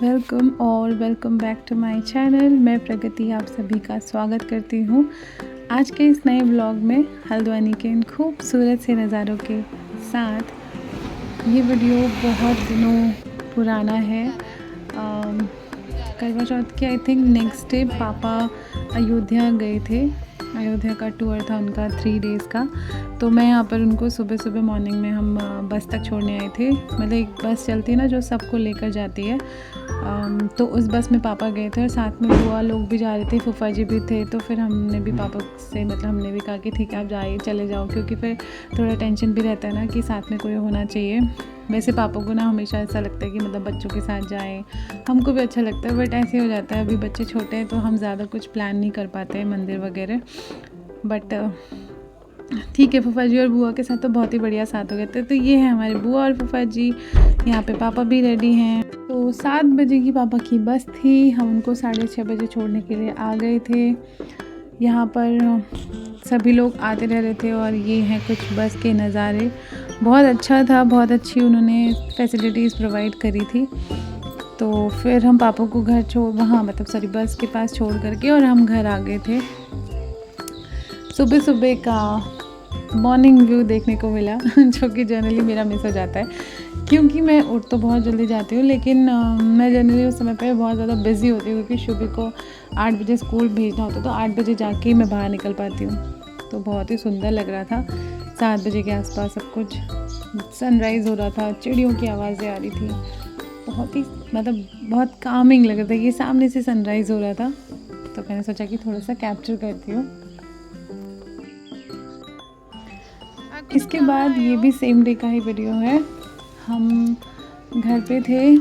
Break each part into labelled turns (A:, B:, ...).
A: Welcome और welcome back to my channel. मैं प्रगति आप सभी का स्वागत करती हूँ आज के इस नए व्लॉग में हल्द्वानी के इन खूबसूरत से नज़ारों के साथ। ये वीडियो बहुत दिनों पुराना है। करवा चौथ के आई थिंक नेक्स्ट डे पापा अयोध्या गए थे। अयोध्या का टूर था उनका 3 डेज़ का। तो मैं यहाँ पर उनको सुबह सुबह मॉर्निंग में हम बस तक छोड़ने आए थे। मतलब एक बस चलती है ना जो सबको लेकर जाती है। तो उस बस में पापा गए थे और साथ में बुआ लोग भी जा रहे थे, फूफा जी भी थे। तो फिर हमने भी पापा से हमने भी कहा कि ठीक है आप जाइए, चले जाओ, क्योंकि फिर थोड़ा टेंशन भी रहता है ना कि साथ में कोई होना चाहिए। वैसे पापा को ना हमेशा ऐसा लगता है कि बच्चों के साथ जाएं, हमको भी अच्छा लगता है, बट ऐसे हो जाता है अभी बच्चे छोटे हैं तो हम ज़्यादा कुछ प्लान नहीं कर पाते हैं मंदिर वगैरह। बट ठीक है, फूफा जी और बुआ के साथ तो बहुत ही बढ़िया साथ हो गए थे। तो ये है हमारे बुआ और फूफा जी, यहाँ पे पापा भी रेडी हैं। तो 7 बजे की पापा की बस थी, हम उनको 6:30 बजे छोड़ने के लिए आ गए थे। यहाँ पर सभी लोग आते रह रहे थे और ये हैं कुछ बस के नज़ारे। बहुत अच्छा था, बहुत अच्छी उन्होंने फैसिलिटीज़ प्रोवाइड करी थी। तो फिर हम पापा को घर बस के पास छोड़ करके और हम घर आ गए थे। सुबह सुबह का मॉर्निंग व्यू देखने को मिला जो कि जनरली मेरा मिस हो जाता है, क्योंकि मैं उठ तो बहुत जल्दी जाती हूँ, लेकिन मैं जनरली उस समय पे बहुत ज़्यादा बिज़ी होती हूँ, क्योंकि शुभ को 8 बजे स्कूल भेजना होता है। तो 8 बजे जाके मैं बाहर निकल पाती हूँ। तो बहुत ही सुंदर लग रहा था 7 बजे के आसपास सब कुछ। सनराइज़ हो रहा था, चिड़ियों की आवाज़ें आ रही थी, बहुत कामिंग लग रहा था। ये सामने से सनराइज़ हो रहा था, तो मैंने सोचा कि थोड़ा सा कैप्चर करती हूँ। इसके बाद ये भी सेम डे का ही वीडियो है। हम घर पे थे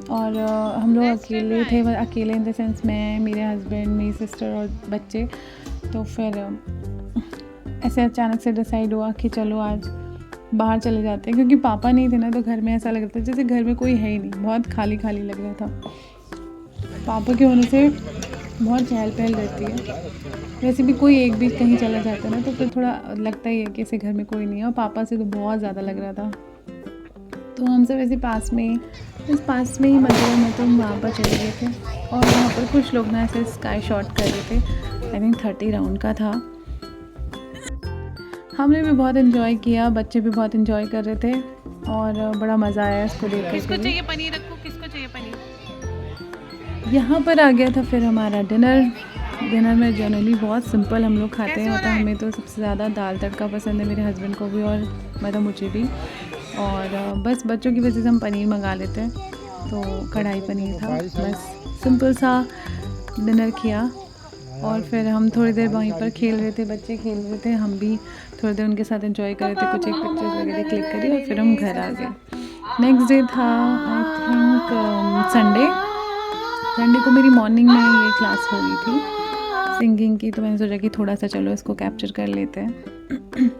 A: और हम लोग अकेले थे, अकेले इन द सेंस मैं, मेरे हस्बैंड, मेरी सिस्टर और बच्चे। तो फिर ऐसे अचानक से डिसाइड हुआ कि चलो आज बाहर चले जाते हैं, क्योंकि पापा नहीं थे ना, तो घर में ऐसा लग रहा था जैसे घर में कोई है ही नहीं, बहुत खाली खाली लग रहा था। पापा के होने से बहुत चहल पहल रहती है। वैसे भी कोई एक भी कहीं चला जाता है ना, तो फिर थोड़ा लगता ही है कि ऐसे घर में कोई नहीं है। और पापा से तो बहुत ज़्यादा लग रहा था। तो हम सब ऐसे पास में ही मंदिर में, तो वहाँ पर चले गए थे। और वहाँ पर कुछ लोग ना ऐसे स्काई शॉट कर रहे थे, आई थिंक 30 राउंड का था। हमने भी बहुत इन्जॉय किया, बच्चे भी बहुत इन्जॉय कर रहे थे और बड़ा मज़ा आया इसको देख कर।
B: किसको चाहिए पनीर रखो, किसको चाहिए पनीर।
A: यहाँ पर आ गया था फिर हमारा डिनर में जनरली बहुत सिंपल हम लोग खाते हैं। हमें तो सबसे ज़्यादा दाल तड़का पसंद है, मेरे हस्बैंड को भी और मुझे भी। और बस बच्चों की वजह से हम पनीर मंगा लेते हैं, तो कढ़ाई पनीर था। बस सिंपल सा डिनर किया और फिर हम थोड़ी देर वहीं पर खेल रहे थे, बच्चे खेल रहे थे, हम भी थोड़ी देर उनके साथ एंजॉय कर रहे थे, कुछ एक पिक्चर्स वगैरह क्लिक करी और फिर हम घर आ गए। नेक्स्ट डे था आई थिंक संडे को मेरी मॉर्निंग में ये क्लास हो रही थी सिंगिंग की, तो मैंने सोचा कि थोड़ा सा चलो इसको कैप्चर कर लेते हैं।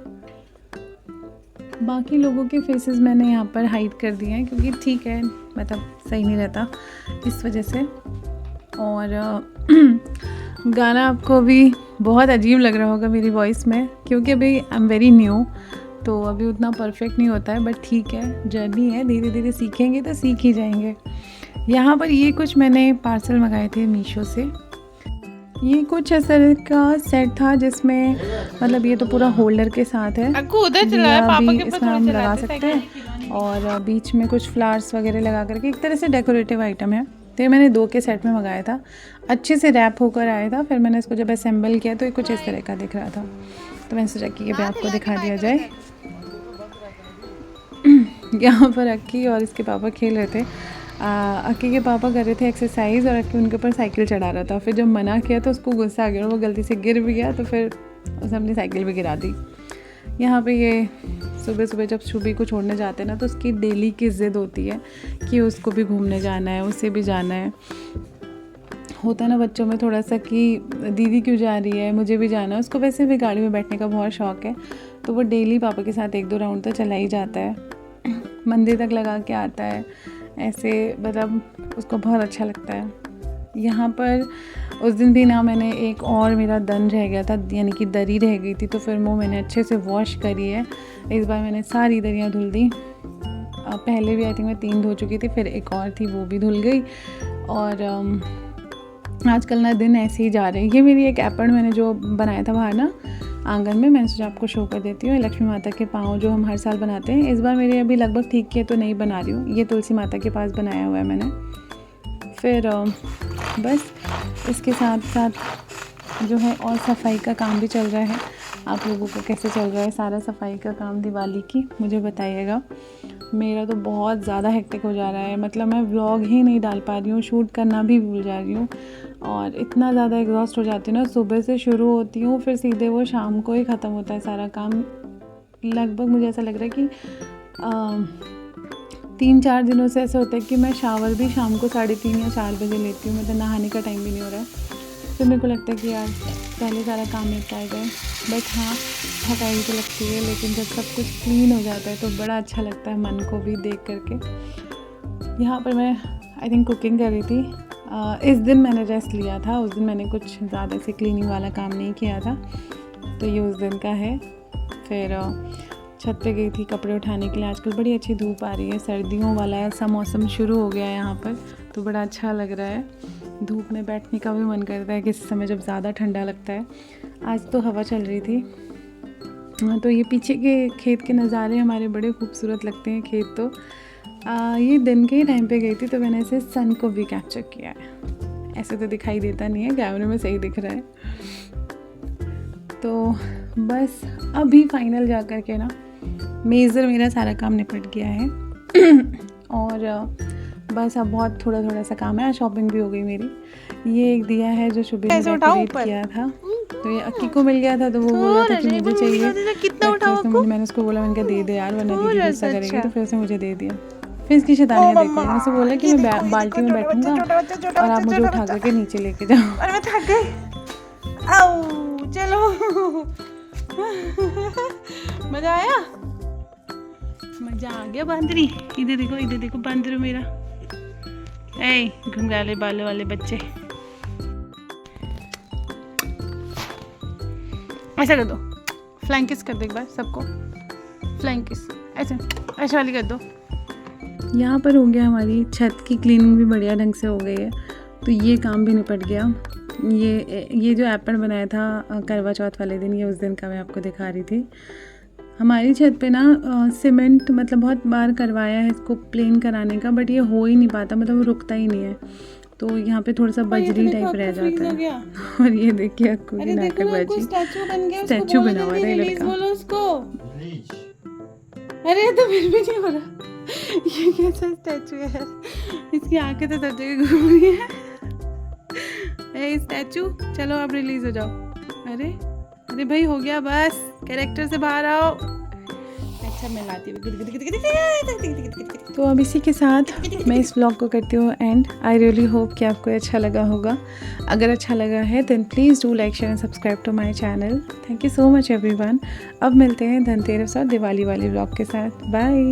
A: बाकी लोगों के फेसेस मैंने यहाँ पर हाइड कर दिए हैं, क्योंकि ठीक है सही नहीं रहता इस वजह से। और गाना आपको अभी बहुत अजीब लग रहा होगा मेरी वॉइस में, क्योंकि अभी आई एम वेरी न्यू, तो अभी उतना परफेक्ट नहीं होता है, बट ठीक है, जर्नी है, धीरे धीरे सीखेंगे तो सीख ही जाएंगे। यहाँ पर ये कुछ मैंने पार्सल मंगाए थे मीशो से। ये कुछ इस तरह का सेट था जिसमें ये तो पूरा होल्डर के साथ है, भी इसमें हम लगा सकते हैं, और बीच में कुछ फ्लावर्स वगैरह लगा करके एक तरह से डेकोरेटिव आइटम है। तो ये मैंने 2 के सेट में मंगाया था, अच्छे से रैप होकर आया था। फिर मैंने इसको जब असेंबल किया तो ये कुछ इस तरह का दिख रहा था, तो मैंने सोचा कि ये भी आपको दिखा दिया जाए। यहाँ पर अक्की और इसके पापा खेल रहे थे। अक्की के पापा कर रहे थे एक्सरसाइज और अक्की उनके ऊपर साइकिल चढ़ा रहा था। फिर जब मना किया तो उसको गुस्सा आ गया और वो गलती से गिर भी गया, तो फिर उसने अपनी साइकिल भी गिरा दी। यहाँ पे ये सुबह सुबह जब शुभी को छोड़ने जाते हैं ना, तो उसकी डेली की ज़िद होती है कि उसको भी घूमने जाना है, उसे भी जाना है। होता है ना बच्चों में थोड़ा सा कि दीदी क्यों जा रही है, मुझे भी जाना है। उसको वैसे भी गाड़ी में बैठने का बहुत शौक़ है, तो वो डेली पापा के साथ 1-2 राउंड तो चला ही जाता है, मंदिर तक लगा के आता है। ऐसे उसको बहुत अच्छा लगता है। यहाँ पर उस दिन भी ना मैंने एक और मेरा दन रह गया था, यानी कि दरी रह गई थी, तो फिर वो मैंने अच्छे से वॉश करी है। इस बार मैंने सारी दरियाँ धुल दी। पहले भी आई थिंक मैं 3 धो चुकी थी, फिर एक और थी वो भी धुल गई। और आजकल ना दिन ऐसे ही जा रहे हैं। ये मेरी एक एपण मैंने जो बनाया था बाहर ना आंगन में, मैंने सोचा आपको शो कर देती हूँ। लक्ष्मी माता के पाँव जो हम हर साल बनाते हैं, इस बार मेरे अभी लगभग ठीक किए तो नहीं बना रही हूँ। ये तुलसी माता के पास बनाया हुआ है मैंने। फिर बस इसके साथ साथ जो है और सफाई का काम भी चल रहा है। आप लोगों को कैसे चल रहा है सारा सफाई का काम दिवाली की, मुझे बताइएगा। मेरा तो बहुत ज़्यादा हेक्टिक हो जा रहा है, मतलब मैं व्लॉग ही नहीं डाल पा रही हूँ, शूट करना भी भूल जा रही हूँ और इतना ज़्यादा एग्जॉस्ट हो जाती हूँ ना। सुबह से शुरू होती हूँ, फिर सीधे वो शाम को ही ख़त्म होता है सारा काम। लगभग मुझे ऐसा लग रहा है कि 3-4 दिनों से ऐसा होता है कि मैं शावर भी शाम को 3:30 या 4 बजे लेती हूँ, मतलब नहाने का टाइम भी नहीं हो रहा है। फिर मेरे को लगता है कि यार पहले सारा काम निपटाए जाए, बट हाँ थकाई तो लगती है, लेकिन जब सब कुछ क्लीन हो जाता है तो बड़ा अच्छा लगता है मन को भी देख करके। यहाँ पर मैं आई थिंक कुकिंग कर रही थी। इस दिन मैंने रेस्ट लिया था, उस दिन मैंने कुछ ज़्यादा से क्लीनिंग वाला काम नहीं किया था, तो ये उस दिन का है। फिर छत पे गई थी कपड़े उठाने के लिए। आजकल बड़ी अच्छी धूप आ रही है, सर्दियों वाला ऐसा मौसम शुरू हो गया है यहाँ पर, तो बड़ा अच्छा लग रहा है। धूप में बैठने का भी मन करता है किसी समय जब ज़्यादा ठंडा लगता है। आज तो हवा चल रही थी, तो ये पीछे के खेत के नज़ारे हमारे बड़े खूबसूरत लगते हैं। खेत तो ये दिन के ही टाइम पे गई थी, तो मैंने ऐसे सन को भी कैप्चर किया है। ऐसे तो दिखाई देता नहीं है, कैमरे में सही दिख रहा है। तो बस अभी फाइनल जा कर के ना मेज़र मेरा सारा काम निपट गया है और बस अब बहुत थोड़ा सा काम है। शॉपिंग भी हो गई मेरी। ये एक दिया है जो शुभ ने डेकोरेट किया था, तो ये अक्की को मिल गया था, तो वो बोला था कि मुझे चाहिए।
B: कितना उठाओ?
A: मैंने उसको बोला, मैंने कहा दे दे यार, वरना दीदी गुस्सा करेगी, तो फिर उसने मुझे दे दिया। फिर इसकी शैतानियाँ देखो, मैंने उससे बोला कि मैं बाल्टी में बैठूंगा और आप मुझे उठा करके नीचे लेके जाओ।
B: और मैं थक गई। आओ चलो। मजा आया? मजा आ गया बांदरी। इधर देखो बांदरू मेरा। ए घुंघराले बालों वाले बच्चे, ऐसा कर दो, फ्लाइंग किस कर दो एक बार सबको, फ्लाइंग किस ऐसे वाली कर दो। यहाँ पर हो गया, हमारी छत की क्लीनिंग भी बढ़िया ढंग से हो गई है, तो ये काम भी निपट गया। ये जो एपण बनाया था करवा चौथ वाले दिन, ये उस दिन का मैं आपको दिखा रही थी। हमारी छत पे ना सीमेंट मतलब बहुत बार करवाया है इसको प्लेन कराने का, बट ये हो ही नहीं पाता, मतलब वो रुकता ही नहीं है, तो यहाँ पे थोड़ा सा बजरी टाइप रह जाता है। और ये देखिए अक्कू की नाटकबाजी, स्टैचू बना हुआ है लड़का। अरे तो फिर भी नहीं हो रहा, ये कैसा स्टैचू है यार, इसकी आंखें तो सब जगह घूम रही है। ए स्टैचू चलो आप रिलीज हो जाओ। अरे भाई हो गया, बस कैरेक्टर से बाहर आओ। अच्छा मैं लाती हूँ। तो अब इसी के साथ मैं इस व्लॉग को करती हूँ एंड। आई रियली होप कि आपको अच्छा लगा होगा। अगर अच्छा लगा है then please do like share and subscribe to my channel. Thank you so much everyone. अब मिलते हैं धनतेरस और दिवाली वाले व्लॉग के साथ। बाय।